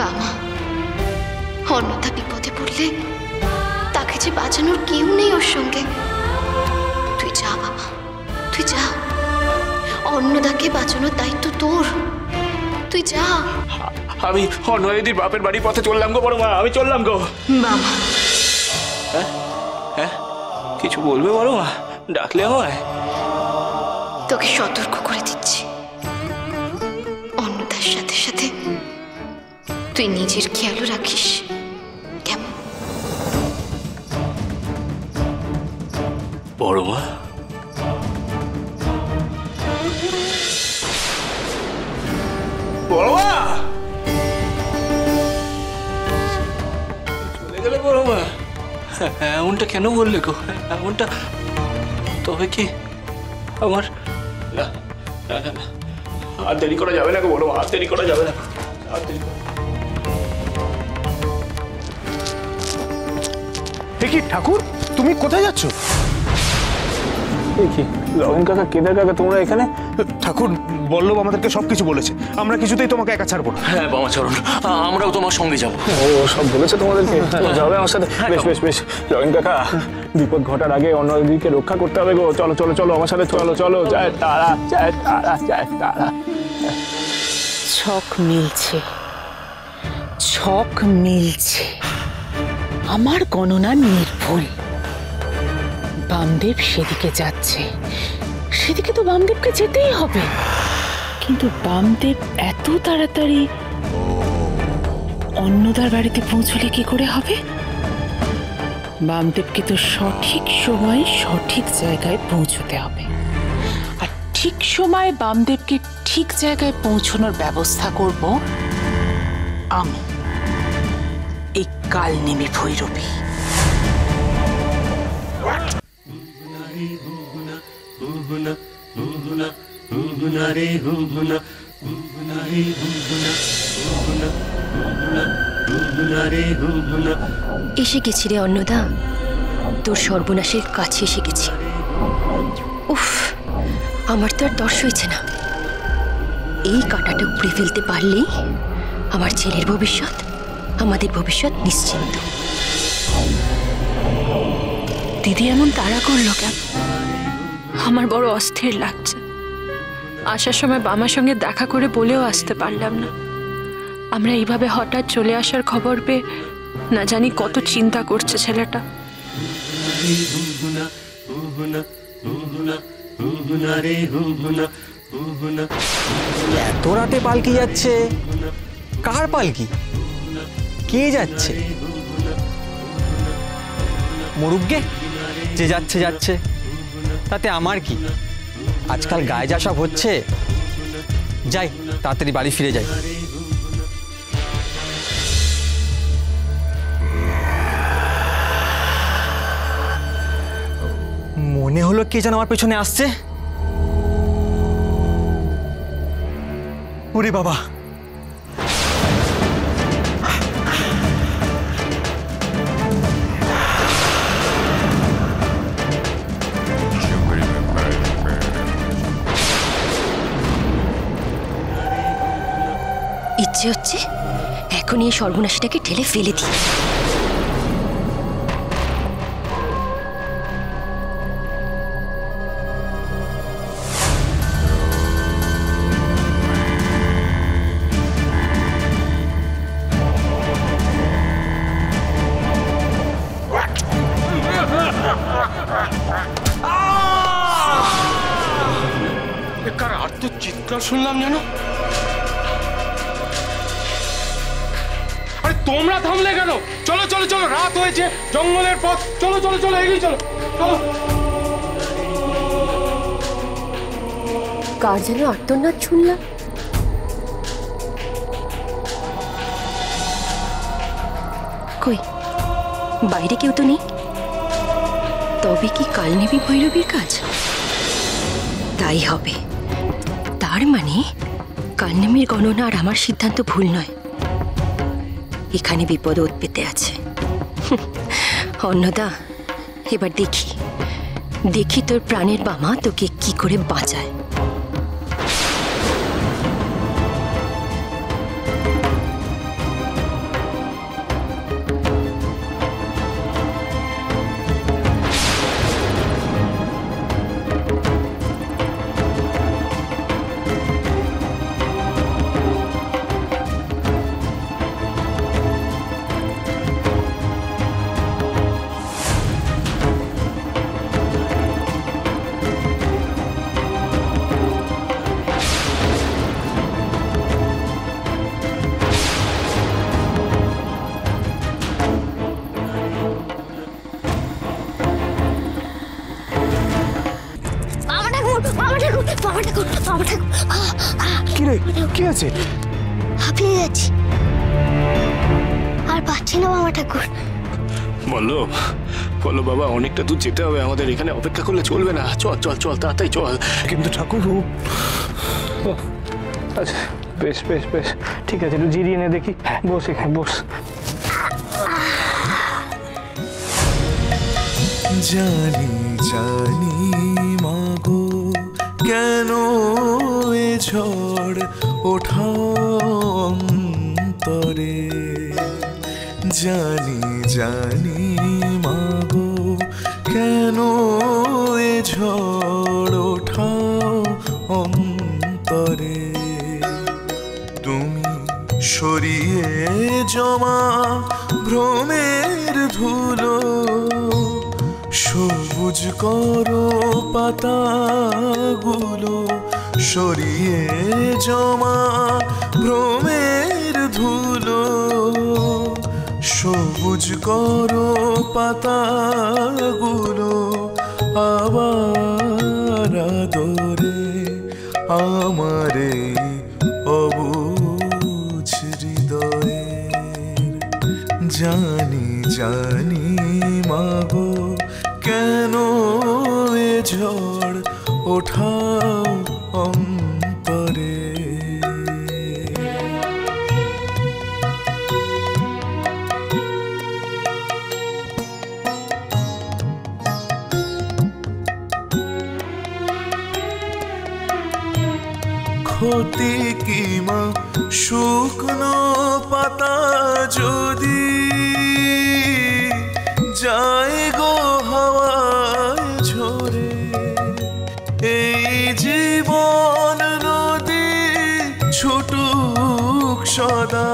বাবা, অন্যথা বিপদে পড়লে তাকে যে বাঁচানোর কেউ নেই ওর সঙ্গে। তুই যা বাবা, তুই যা, অন্নদাকে বাঁচানোর দায়িত্ব তোর, তুই যা। আমি অন্নদিদির বাপের বাড়ির পথে চললাম গো বড় মা, আমি চললাম গো। বাবা, হ্যাঁ কিছু বলবে বড় মা? ডাকলে আমায়? তোকে সতর্ক করে দিচ্ছি, অন্নদার সাথে সাথে তুই নিজের খেয়ালও রাখিস, কেমন? বড় মা, বড় মা চলে গেলে বড় মা? এমনটা কেন বললে গো? এমনটা তবে কি আমার? না না না না, আর দেরি করা যাবে না গো বড় মা, আর দেরি করা যাবে না, আর দেরি। কি ঠাকুর, তুমি কোথায় যাচ্ছ? কি লগেন কাকা, কেদার কাকা, তোমরা এখানে? ঠাকুর বল্লভ আমাদেরকে সবকিছু বলেছে, আমরা কিছুতেই তোমাকে একা ছাড়বো না। হ্যাঁ বামাচরণ, আমরাও তোমার সঙ্গে যাবো। ও সব বলেছে তোমাদেরকে? যাবে আমার সাথে? বেশ বেশ বেশ। লগেন কাকা, বিপদ ঘটার আগে অন্যদিকে রক্ষা করতে হবে গো। চলো চলো চলো আমার সাথে, চলো চলো। যায় তারা, যায় তারা, যায় তারা। ছক মিলছে, ছক মিলছে। আমার গণনা নির্ভুল। বামদেব সেদিকে যাচ্ছে, সেদিকে তো বামদেবকে যেতেই হবে। কিন্তু বামদেব এত তাড়াতাড়ি অন্নদার বাড়িতে পৌঁছলে কি করে হবে? বামদেবকে তো সঠিক সময়ে সঠিক জায়গায় পৌঁছতে হবে, আর ঠিক সময়ে বামদেবকে ঠিক জায়গায় পৌঁছানোর ব্যবস্থা করব আমি, এই কালনেমি ভৈরবী। এসে গেছি রে অন্নদা, তোর সর্বনাশের কাছে এসে গেছি। উফ, আমার তো আর তর্স হয়েছে না। এই কাঁটাটা উপড়ে ফেলতে পারলেই আমার ছেলের ভবিষ্যৎ, আমাদের ভবিষ্যৎ নিশ্চিন্ত। দিদি এমন তাড়া করলো কেন? আমার বড় অস্থির লাগছে। আসার সময় বামার সঙ্গে দেখা করে বলেও আসতে পারলাম না। আমরা এইভাবে হঠাৎ চলে আসার খবর পেয়ে না জানি কত চিন্তা করছে ছেলেটা। এত রাতে পালকি যাচ্ছে? কার পালকি? কে যাচ্ছে? মুরুগ্গে, যে যাচ্ছে যাচ্ছে, তাতে আমার কি? আজকাল গায়ে যা সব হচ্ছে, যাই তাড়াতাড়ি বাড়ি ফিরে যাই। মনে হলো কে যেন আমার পেছনে আসছে। ওরে বাবা, ইচ্ছে হচ্ছে এখন এই সর্বনাশটাকে ঠেলে ফেলে দিই। কার আর তো চিৎকার শুনলাম জানো? আরে তোমরা থামলে কেন? চলো চলো চলো, রাত হয়েছে, জঙ্গলের পথ, চলো চলো চলো, এগিয়ে চলো চলো। কার যেন আর্তনাদ শুনলাম। কই, বাইরে কেউ তো নেই। তবে কি কালনেমি ভৈরবীর কাজ? তাই হবে। তার মানে কালনেমির গণনা আর আমার সিদ্ধান্ত ভুল নয়। এখানে বিপদ ওত পেতে আছে। অন্নদা, এবার দেখি দেখি তোর প্রাণের বামা তোকে কি করে বাঁচায়। কি রে, কি আছে? হাঁপিয়ে যাচ্ছি, আর পাচ্ছি না বাবা ঠাকুর। বলো বলো বাবা, অনেকটা দূর যেতে হবে আমাদের, এখানে অপেক্ষা করলে চলবে না। চল চল চল, তাড়াতাড়ি চল। কিন্তু ঠাকুর, আচ্ছা বেশ বেশ বেশ, ঠিক আছে, একটু জিরিয়ে নে দেখি। বস এখানে, বস। জানি জানি মাগো, কেন এ ঝড় ওঠা অন্তরে। জানি জানি মাগো, কেন এ ঝড় ওঠা অন্তরে। তুমি সরিয়ে জমা ভ্রমের ধুলো, সবুজ করো পাতাগুলো। সরিয়ে জমা ভ্রমের ধুলো, সবুজ করো পাতাগুলো। আবার আদরে আমারে অবুঝ হৃদয়ের। জানি জানি মাগো, কেন এ ঝড় ওঠা অন্তরে। ক্ষতি কি মা শুকনো পাতা যদি যায় গো হাওয়ায় ঝরে। এই জীবন নদী ছুটুক সদা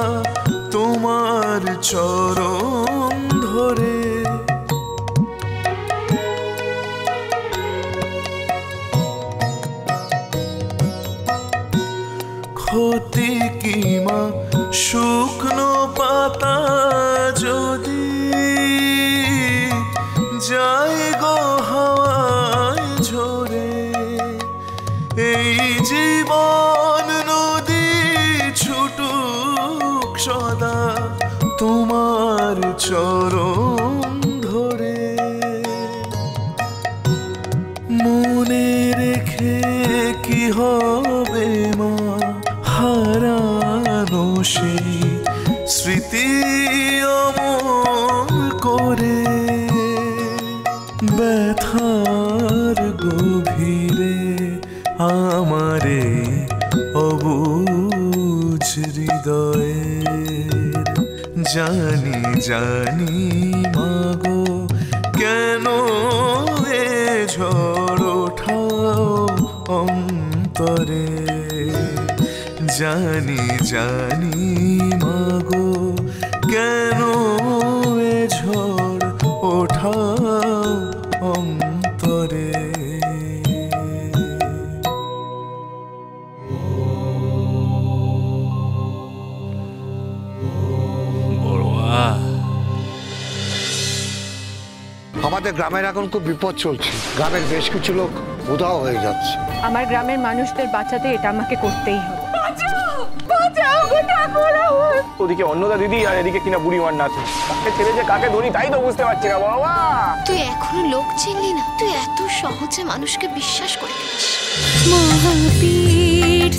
তোমার চরণ ধরে। ক্ষতি কি মা শুকনো পাতা যদি যায় গো হাওয়ায় ঝরে। এই জীবন নদী ছুটুক সদা তোমার চরণ ধরে। মনে রেখে কি হবে মা হারানো সেই স্মৃতি অমর করে। ব্যথার গভীরে আমারে অবুঝ হৃদয়ের। জানি জানি মাগো, কেন এ ঝড় ওঠা অন্তরে। জানি জানি মাগো, কেন এ ঝড় ওঠা অন্তরে। আমাদের গ্রামের এখন খুব বিপদ চলছে, গ্রামের বেশ কিছু লোক উধাও হয়ে যাচ্ছে। আমার গ্রামের মানুষদের বাঁচাতে এটা আমাকে করতেই হবে। ওদিকে অন্নদা দিদি আর এদিকে কিনা বুড়ি মার নাচ। কাকে ছেড়ে যে কাকে ধরি তাই তো বুঝতে পারছি না বাবা। তুই এখনো লোক চিনলি না? তুই এত সহজে মানুষকে বিশ্বাস করে দিস? মহাপীঠ